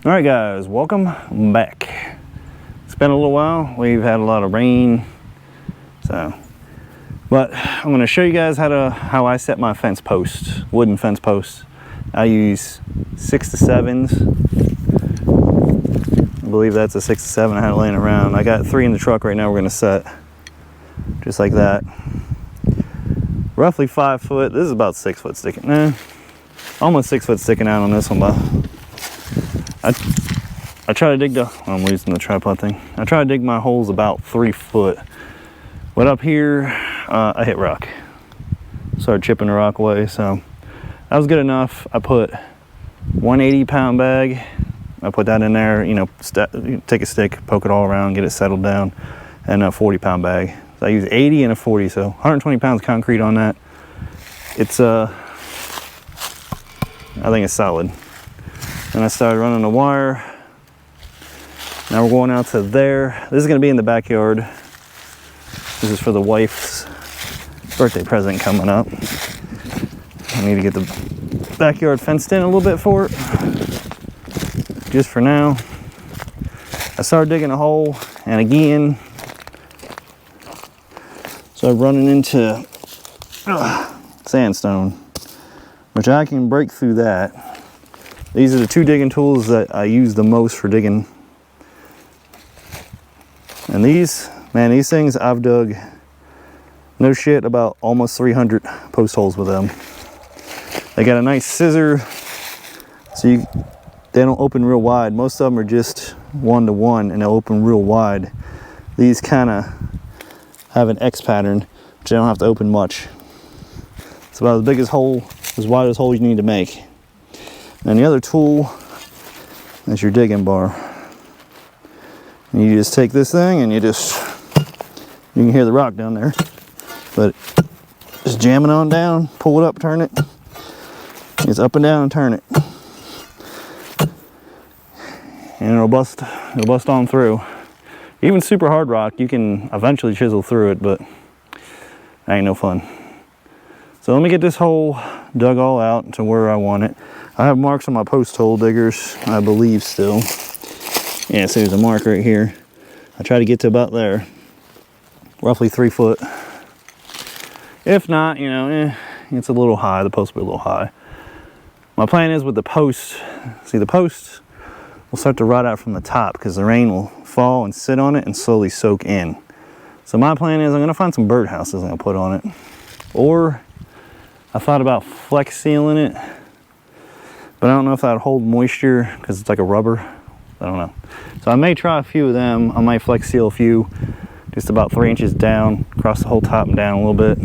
All right guys, welcome back. It's been a little while. We've had a lot of rain, but I'm going to show you guys how I set my fence posts, wooden fence posts. I use 6 to 7s. I believe that's a 6 to 7 I had it laying around. I got 3 in the truck right now. We're going to set just like that. Roughly 5 foot. This is about 6 foot sticking. Almost 6 foot sticking out on this one, but I try to dig I'm losing the tripod thing. I try to dig my holes about 3 foot. But up here, I hit rock. Started chipping the rock away, so that was good enough. I put 180-pound bag. I put that in there, you know, take a stick, poke it all around, get it settled down, and a 40-pound bag. So I use 80 and a 40, so 120 pounds of concrete on that. It's, I think it's solid. And I started running the wire. Now we're going out to there. This is going to be in the backyard. This is for the wife's birthday present coming up. I need to get the backyard fenced in a little bit for it. Just for now. I started digging a hole, and again, so I'm running into sandstone, which I can break through that. These are the 2 digging tools that I use the most for digging. And these things I've dug, no shit, about almost 300 post holes with them. They got a nice scissor, so they don't open real wide. Most of them are just 1 to 1 and they'll open real wide. These kind of have an X pattern, which they don't have to open much. It's about as big as hole, as wide as hole you need to make. And the other tool is your digging bar. And you just take this thing and you can hear the rock down there, but just jam it on down, pull it up, turn it. It's up and down and turn it. And it'll bust on through. Even super hard rock, you can eventually chisel through it, but that ain't no fun. So let me get this hole dug all out to where I want it. I have marks on my post hole diggers, I believe still. Yeah, so there's a mark right here. I try to get to about there. Roughly 3 foot. If not, you know, it's a little high. The post will be a little high. My plan is with the post, see the post will start to rot out from the top because the rain will fall and sit on it and slowly soak in. So my plan is I'm gonna find some birdhouses I'm gonna put on it. Or I thought about flex sealing it, but I don't know if that would hold moisture because it's like a rubber. I don't know. So I may try a few of them. I might flex seal a few, just about 3 inches down, across the whole top and down a little bit.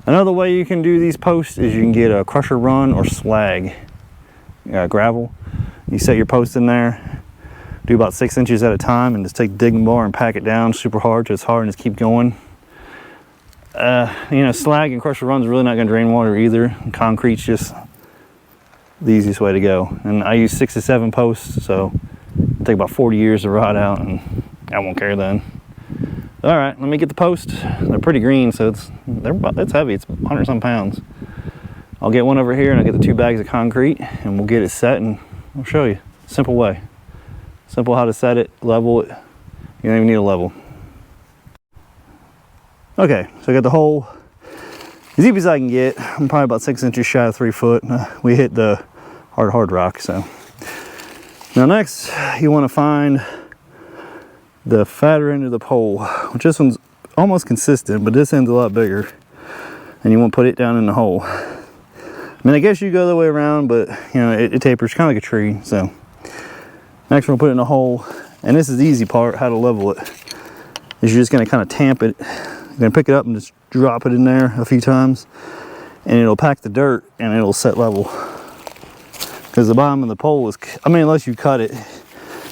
Another way you can do these posts is you can get a crusher run or slag, gravel. You set your post in there, do about 6 inches at a time, and just take the digging bar and pack it down super hard till it's hard and just keep going. You know, slag and crusher run's really not going to drain water either. Concrete's just the easiest way to go. And I use 6 to 7 posts, so it'll take about 40 years to rot out, and I won't care then. All right, let me get the post. They're pretty green, so it's heavy. It's 100-some pounds. I'll get one over here, and I'll get the 2 bags of concrete, and we'll get it set, and I'll show you. Simple way. Simple how to set it, level it. You don't even need a level. Okay, so I got the hole as deep as I can get. I'm probably about 6 inches shy of 3 foot. We hit the hard rock, so. Now next, you want to find the fatter end of the pole, which this one's almost consistent, but this end's a lot bigger. And you want to put it down in the hole. I mean, I guess you go the way around, but you know, it tapers kind of like a tree, so. Next we're gonna put it in a hole, and this is the easy part, how to level it. Is you're just gonna kind of tamp it. You're gonna pick it up and just drop it in there a few times, and it'll pack the dirt and it'll set level. Because the bottom of the pole is, I mean, unless you cut it.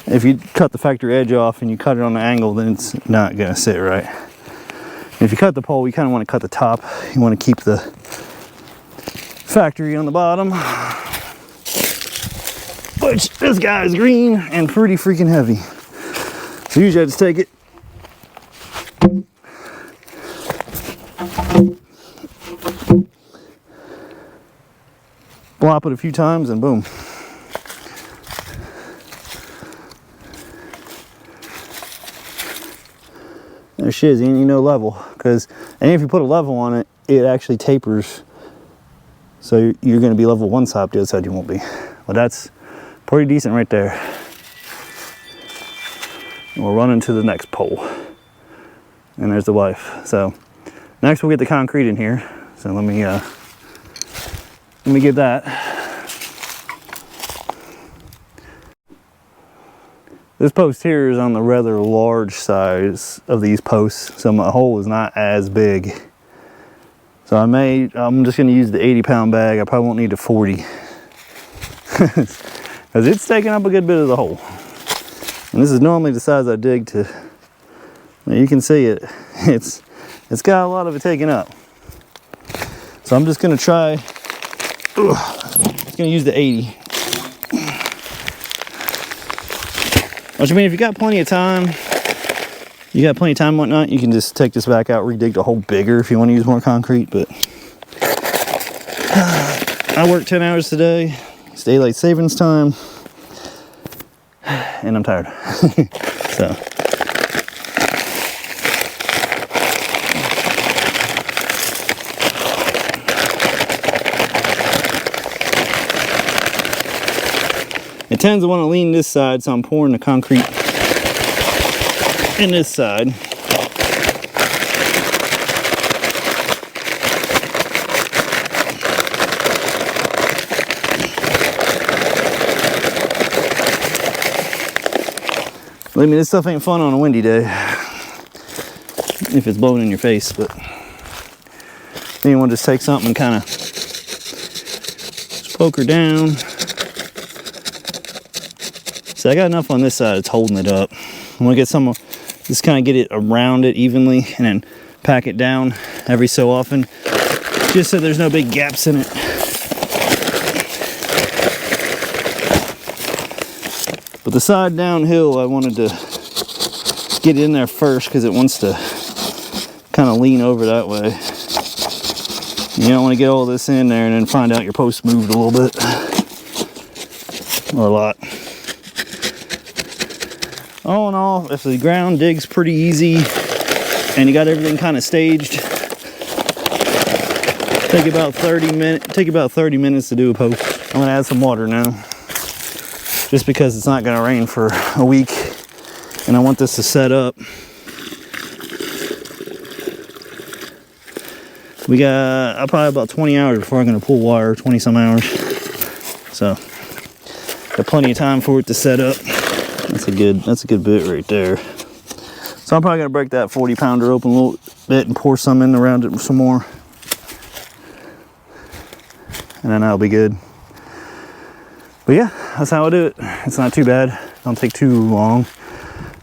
If you cut the factory edge off and you cut it on an angle, then it's not gonna sit right. And if you cut the pole, you kind of want to cut the top. You want to keep the factory on the bottom. Which this guy is green and pretty freaking heavy. So usually I just take it, blop it a few times, and boom. There shiz, you need no level, because and if you put a level on it, it actually tapers. So you're going to be level one side, the other side you won't be. Well, that's pretty decent right there. And we're running to the next pole. And there's the wife. So next we'll get the concrete in here. So let me get that. This post here is on the rather large size of these posts, so my hole is not as big. So I'm just gonna use the 80-pound bag. I probably won't need the 40. Because it's taking up a good bit of the hole. And this is normally the size I dig to. You can see it. It's got a lot of it taken up. So I'm just gonna try. Just gonna use the 80. Which I mean, if you got plenty of time, and whatnot, you can just take this back out, redig the hole bigger if you want to use more concrete. But I work 10 hours today. It's daylight savings time, and I'm tired. So. It tends to want to lean this side, so I'm pouring the concrete in this side. Believe me, this stuff ain't fun on a windy day. If it's blowing in your face, but then you want to just take something and kind of just poke her down. So I got enough on this side, it's holding it up. I'm gonna get some, just kind of get it around it evenly and then pack it down every so often, just so there's no big gaps in it. But the side downhill, I wanted to get in there first because it wants to kind of lean over that way. You don't want to get all this in there and then find out your post moved a little bit, or a lot. All in all, if the ground dig's pretty easy and you got everything kind of staged, take about 30 minutes to do a post. I'm gonna add some water now, just because it's not gonna rain for a week and I want this to set up. We got probably about 20 hours before I'm gonna pull wire, 20 some hours. So got plenty of time for it to set up. That's a good bit right there. So I'm probably gonna break that 40-pounder open a little bit and pour some in around it some more. And then that'll be good. But yeah, that's how I do it. It's not too bad. Don't take too long.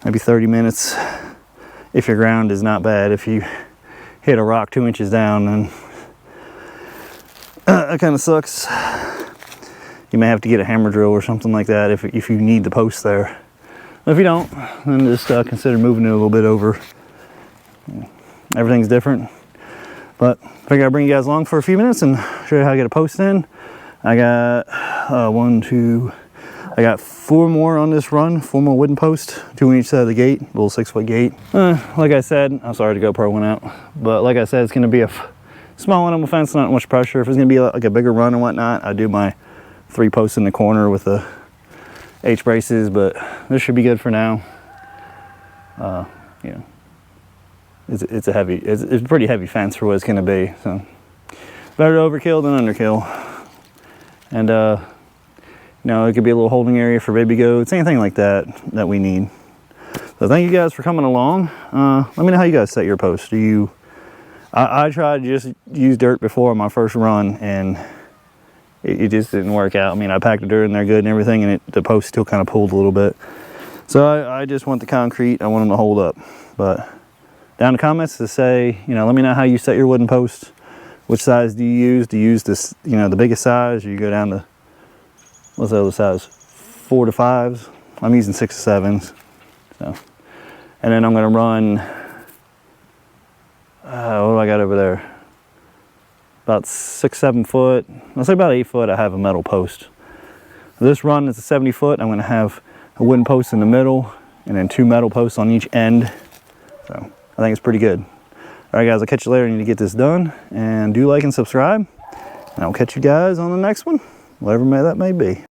Maybe 30 minutes if your ground is not bad. If you hit a rock 2 inches down, then that kind of sucks. You may have to get a hammer drill or something like that if you need the post there. If you don't, then just consider moving it a little bit over. Everything's different. But I figured I'd bring you guys along for a few minutes and show you how to get a post in. I got I got 4 more on this run, 4 more wooden posts, 2 on each side of the gate, little 6-foot gate. Like I said, I'm sorry the GoPro went out, but like I said, it's gonna be a small animal fence, not much pressure. If it's gonna be like a bigger run and whatnot, I do my 3 posts in the corner with the H braces, but this should be good for now. You know, it's a pretty heavy fence for what it's gonna be, so better overkill than underkill. And you know, it could be a little holding area for baby goats, anything like that we need. So thank you guys for coming along. Let me know how you guys set your posts. I tried to just use dirt before on my first run, and it just didn't work out. I mean, I packed the dirt in there good and everything, and the post still kind of pulled a little bit. So I just want the concrete. I want them to hold up. But down in the comments to say, you know, let me know how you set your wooden posts. Which size do you use? Do you use this, you know, the biggest size, or you go down to, what's the other size? 4 to 5s. I'm using 6 to 7s. So, and then I'm gonna run, what do I got over there? About 6-7 foot. Let's say about 8 foot. I have a metal post. This run is a 70 foot. I'm gonna have a wooden post in the middle, and then 2 metal posts on each end. So I think it's pretty good. All right, guys, I'll catch you later. I need to get this done. And do like and subscribe. And I'll catch you guys on the next one, whatever that may be.